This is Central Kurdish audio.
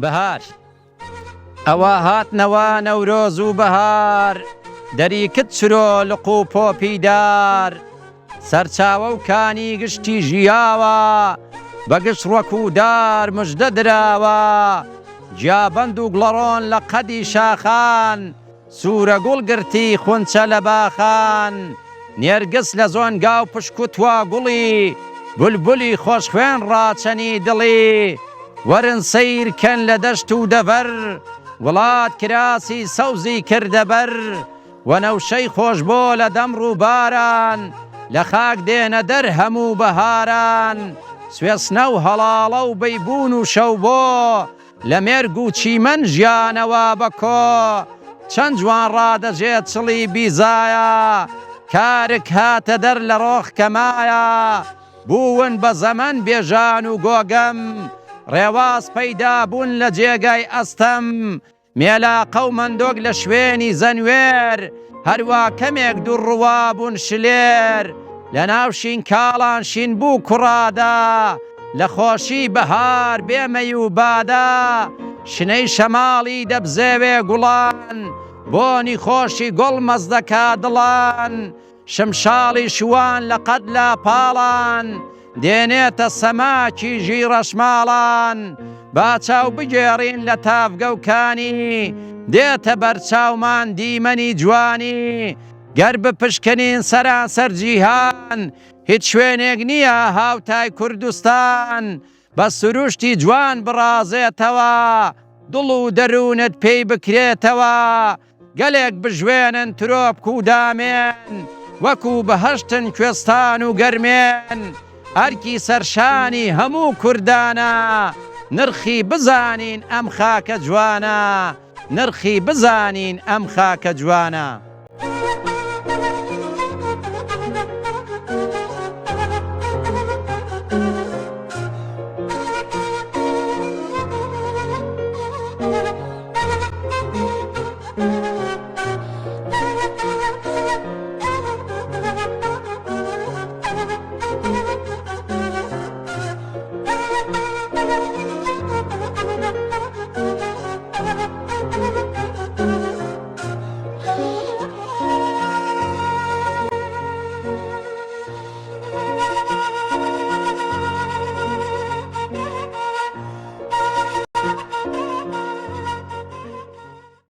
بەهار ئەوە هاتنەوە نەورۆز و بەهار دەریکت چرۆلق و پۆپیدار سەرچاوە و کانی گشتی ژیاوە بەگشت ڕوەکودار مژدە دراوە جیابەند و گڵەڕۆن لە قەدی شاخان سوورە گوڵ گرتی خونچە لە باخان نێرگس لە زۆنگا و پشک و توا گوڵی بولبولی خۆشخوێن ڕاچەنی دڵی وەرن سەیرکەن لە دەشت و دەڤەر وڵات کراسی سەوزی کردەبەر وەنەوشەی خۆش بۆ لە دەمڕ و باران لە خاک دێنە دەر هەموو بەهاران سوێسنە و هەڵاڵە و بەیبوون و شەو بۆ لە مێرگ و چیمەن ژیانەوە بەکۆ چەند جوان ڕادەژێت چڵی بیزایە کارک هاتە دەر لە ڕۆخ کەمایە بوون بە زەمەن بێژان و گۆگەم ڕێواز پەیدا بوون لە جێگای ئەستەم مێلاقە و مندۆک لە شوێنی زەنوێر هەروە کەمێک دووڕوا بوون شلێر لە ناو شین کاڵان شین بوو کوڕادا لە خۆشی بەهار بێمەی و بادا شنەی شەماڵی دەبزێوێ گوڵان بۆنی خۆشی گوڵ مەزدەکا دڵان شمشاڵی شوان لە قەد لا پاڵان دێنێتە سەماکی ژیڕەشماڵان با چاو بگێڕین لە تافگە و کانی دێتە بەرچاومان دیمەنی جوانی گەر بپشکنین سەران سەرجیهان هیچ شوێنێک نییە هاوتای کوردستان بە سروشتی جوان بڕازێتەوە دڵ و دەروونت پێی بکرێتەوە گەلێک بژوێنن ترۆپک و دامێن وەکو بەهەشتن کوێستان و گەرمێن ئەرکی سەرشانی هەموو کوردانە نرخی بزانین ئەم خاکە جوانە نرخی بزانین ئەم خاکە جوانە